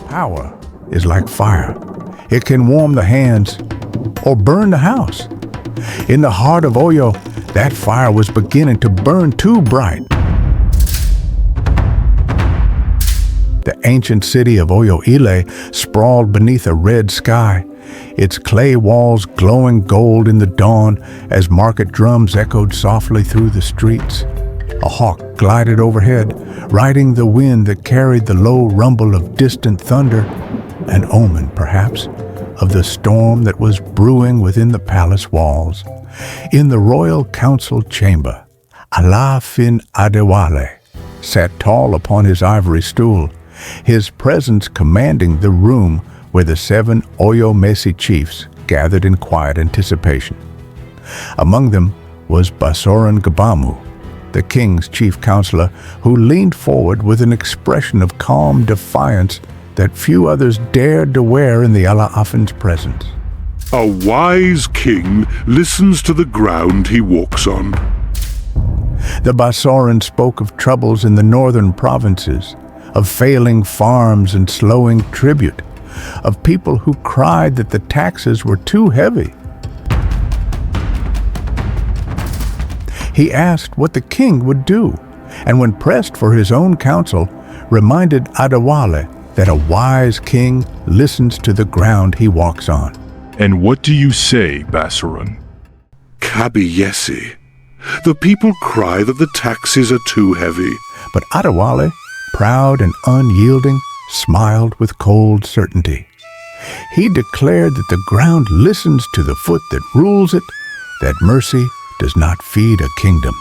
Power is like fire. It can warm the hands or burn the house. In the heart of Oyo, that fire was beginning to burn too bright. The ancient city of Oyo sprawled beneath a red sky, its clay walls glowing gold in the dawn as market drums echoed softly through the streets. A hawk glided overhead, riding the wind that carried the low rumble of distant thunder, an omen, perhaps, of the storm that was brewing within the palace walls. In the royal council chamber, Alaafin Adewale sat tall upon his ivory stool, his presence commanding the room where the 7 Oyo chiefs gathered in quiet anticipation. Among them was Basoran Gabamu, the king's chief counselor, who leaned forward with an expression of calm defiance that few others dared to wear in the Alaafin's presence. A wise king listens to the ground he walks on. The Basoran spoke of troubles in the northern provinces, of failing farms and slowing tribute, of people who cried that the taxes were too heavy. He asked what the king would do, and when pressed for his own counsel, reminded Adewale that a wise king listens to the ground he walks on. And what do you say, Basoran? Kabiyesi. The people cry that the taxes are too heavy. But Adewale, proud and unyielding, smiled with cold certainty. He declared that the ground listens to the foot that rules it, that mercy does not feed a kingdom.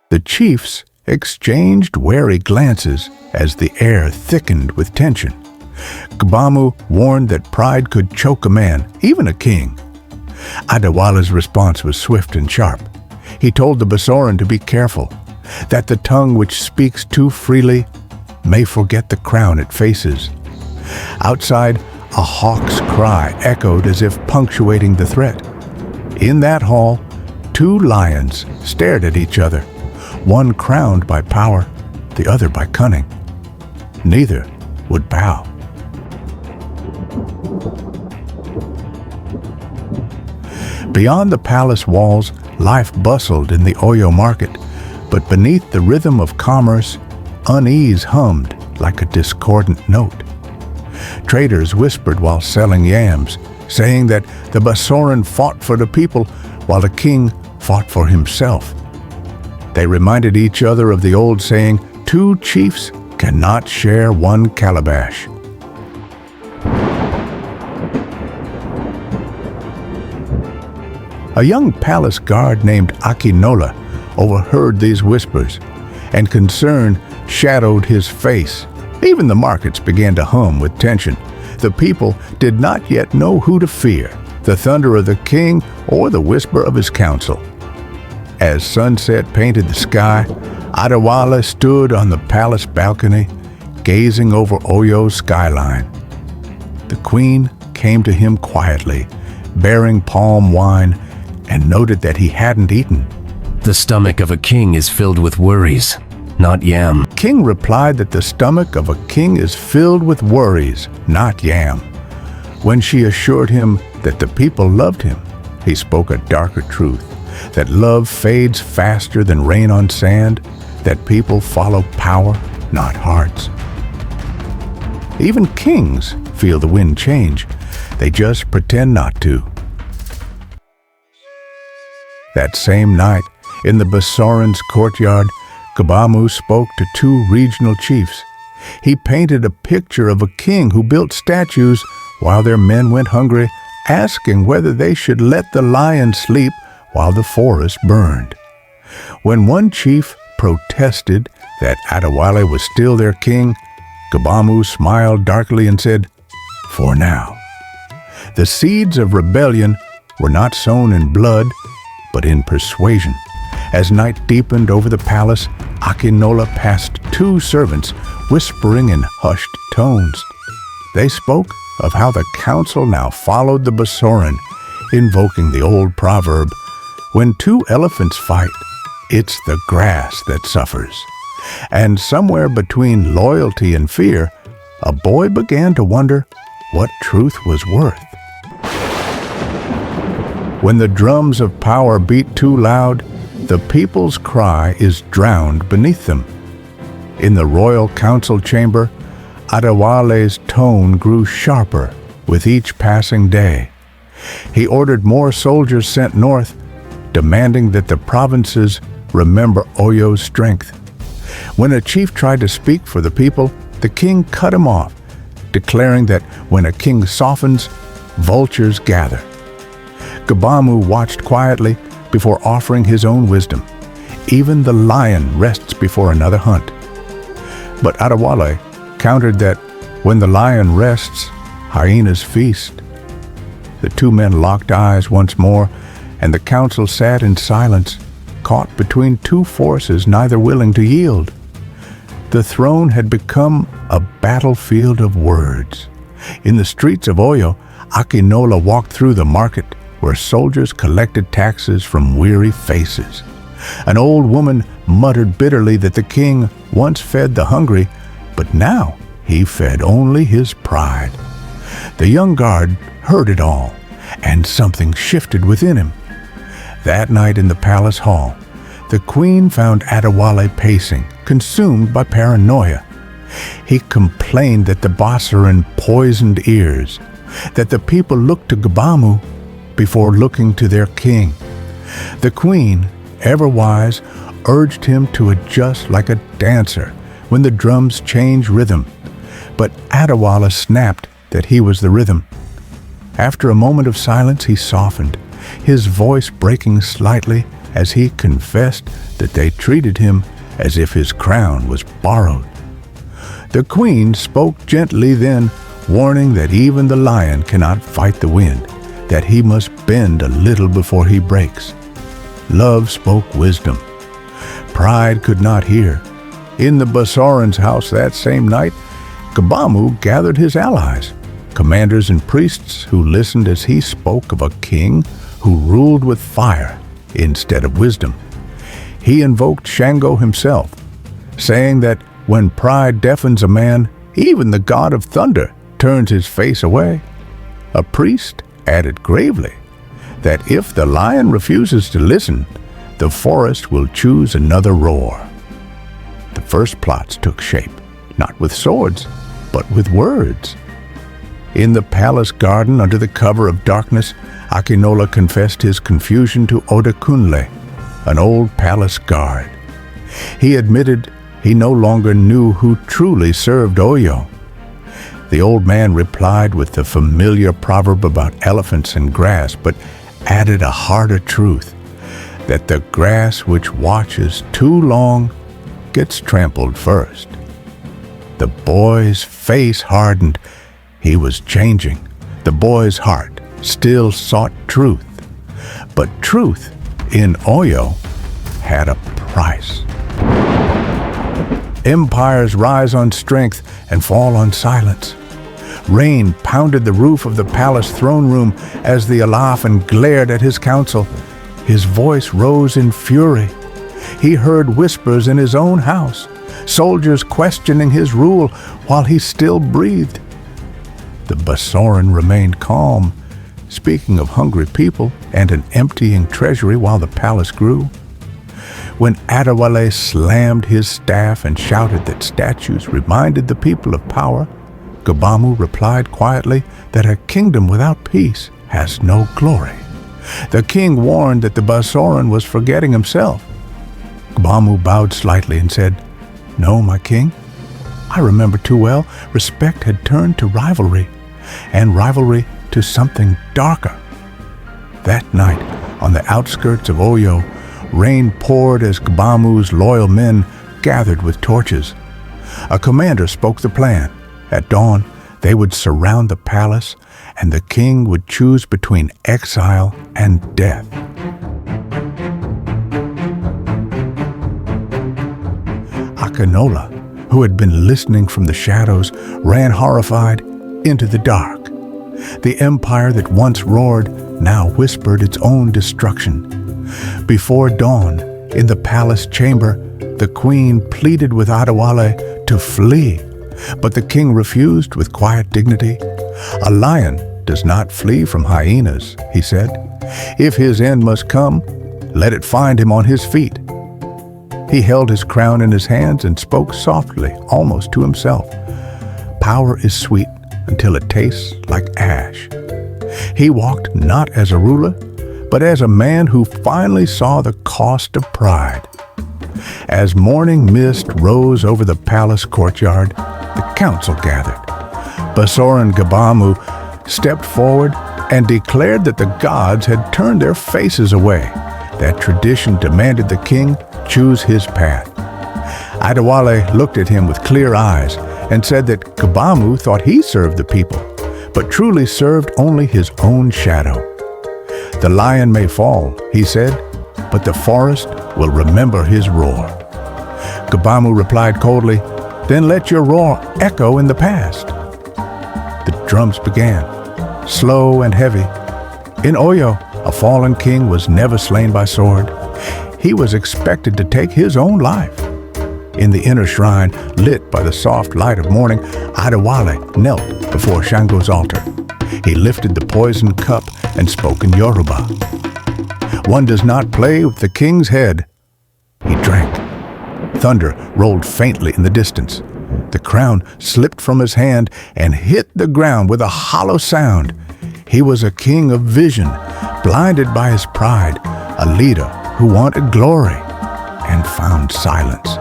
The chiefs exchanged wary glances as the air thickened with tension. Gabamu warned that pride could choke a man, even a king. Adewale's response was swift and sharp. He told the Basoran to be careful, that the tongue which speaks too freely may forget the crown it faces. Outside, a hawk's cry echoed as if punctuating the threat. In that hall, 2 lions stared at each other, one crowned by power, the other by cunning. Neither would bow. Beyond the palace walls, life bustled in the Oyo market, but beneath the rhythm of commerce, unease hummed like a discordant note. Traders whispered while selling yams, saying that the Basoran fought for the people while the king fought for himself. They reminded each other of the old saying, 2 chiefs cannot share one calabash. A young palace guard named Akinola overheard these whispers, and concern shadowed his face. Even the markets began to hum with tension. The people did not yet know who to fear, the thunder of the king or the whisper of his counsel. As sunset painted the sky, Adewale stood on the palace balcony, gazing over Oyo's skyline. The queen came to him quietly, bearing palm wine, and noted that he hadn't eaten. The stomach of a king is filled with worries, not yam. King replied that the stomach of a king is filled with worries, not yam. When she assured him that the people loved him, he spoke a darker truth, that love fades faster than rain on sand, that people follow power, not hearts. Even kings feel the wind change. They just pretend not to. That same night, in the Basoran's courtyard, Gabamu spoke to 2 regional chiefs. He painted a picture of a king who built statues while their men went hungry, asking whether they should let the lion sleep while the forest burned. When one chief protested that Adewale was still their king, Gabamu smiled darkly and said, "For now." The seeds of rebellion were not sown in blood, but in persuasion. As night deepened over the palace, Akinola passed 2 servants, whispering in hushed tones. They spoke of how the council now followed the Basoran, invoking the old proverb, "When 2 elephants fight, it's the grass that suffers." And somewhere between loyalty and fear, a boy began to wonder what truth was worth. When the drums of power beat too loud, the people's cry is drowned beneath them. In the royal council chamber, Adewale's tone grew sharper with each passing day. He ordered more soldiers sent north, demanding that the provinces remember Oyo's strength. When a chief tried to speak for the people, the king cut him off, declaring that when a king softens, vultures gather. Gbamu watched quietly before offering his own wisdom. Even the lion rests before another hunt. But Adewale countered that when the lion rests, hyenas feast. The two men locked eyes once more, and the council sat in silence, caught between two forces neither willing to yield. The throne had become a battlefield of words. In the streets of Oyo, Akinola walked through the market where soldiers collected taxes from weary faces. An old woman muttered bitterly that the king once fed the hungry, but now he fed only his pride. The young guard heard it all, and something shifted within him. That night in the palace hall, the queen found Adewale pacing, consumed by paranoia. He complained that the Bassaran poisoned ears, that the people looked to Gbamu before looking to their king. The queen, ever wise, urged him to adjust like a dancer when the drums change rhythm. But Adewale snapped that he was the rhythm. After a moment of silence, he softened, his voice breaking slightly as he confessed that they treated him as if his crown was borrowed. The queen spoke gently then, warning that even the lion cannot fight the wind, that he must bend a little before he breaks. Love spoke wisdom. Pride could not hear. In the Bassaran's house that same night, Gbamu gathered his allies, commanders and priests who listened as he spoke of a king who ruled with fire instead of wisdom. He invoked Shango himself, saying that when pride deafens a man, even the god of thunder turns his face away. A priest added gravely that if the lion refuses to listen, the forest will choose another roar. The first plots took shape, not with swords, but with words. In the palace garden under the cover of darkness, Akinola confessed his confusion to Odekunle, an old palace guard. He admitted he no longer knew who truly served Oyo. The old man replied with the familiar proverb about elephants and grass, but added a harder truth, that the grass which watches too long gets trampled first. The boy's face hardened. He was changing. The boy's heart still sought truth. But truth in Oyo had a price. Empires rise on strength and fall on silence. Rain pounded the roof of the palace throne room as the Alaafin glared at his council. His voice rose in fury. He heard whispers in his own house, soldiers questioning his rule while he still breathed. The Bassaran remained calm, speaking of hungry people and an emptying treasury while the palace grew. When Adewale slammed his staff and shouted that statues reminded the people of power, Gbamu replied quietly that a kingdom without peace has no glory. The king warned that the Bassaran was forgetting himself. Gbamu bowed slightly and said, "No, my king. I remember too well respect had turned to rivalry, and rivalry to something darker." That night, on the outskirts of Oyo, rain poured as Gbamu's loyal men gathered with torches. A commander spoke the plan. At dawn, they would surround the palace, and the king would choose between exile and death. Akinola, who had been listening from the shadows, ran horrified into the dark. The empire that once roared now whispered its own destruction. Before dawn, In the palace chamber, the queen pleaded with Adewale to flee, but the king refused with quiet dignity. "A lion does not flee from hyenas," he said. "If his end must come, let it find him on his feet." He held his crown in his hands and spoke softly, almost to himself. Power is sweet until it tastes like ash. He walked not as a ruler, but as a man who finally saw the cost of pride. As morning mist rose over the palace courtyard, the council gathered. Basoran Gabamu stepped forward and declared that the gods had turned their faces away, that tradition demanded the king choose his path. Adewale looked at him with clear eyes and said that Gabamu thought he served the people, but truly served only his own shadow. "The lion may fall," he said, "but the forest will remember his roar." Gabamu replied coldly, "Then let your roar echo in the past." The drums began, slow and heavy. In Oyo, a fallen king was never slain by sword. He was expected to take his own life. In the inner shrine, lit by the soft light of morning, Adewale knelt before Shango's altar. He lifted the poisoned cup and spoke in Yoruba. "One does not play with the king's head." He drank. Thunder rolled faintly in the distance. The crown slipped from his hand and hit the ground with a hollow sound. He was a king of vision, blinded by his pride, a leader who wanted glory and found silence.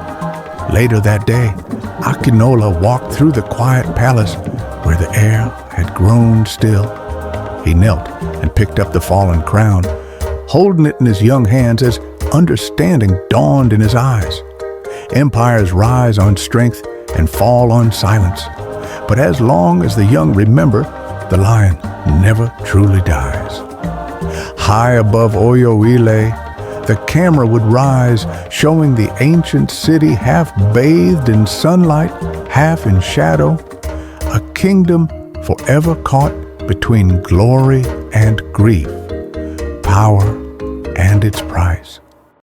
Later that day, Akinola walked through the quiet palace where the air had grown still. He knelt and picked up the fallen crown, holding it in his young hands as understanding dawned in his eyes. Empires rise on strength and fall on silence, but as long as the young remember, the lion never truly dies. High above Oyo Empire, the camera would rise, showing the ancient city half bathed in sunlight, half in shadow, a kingdom forever caught between glory and grief, power and its price.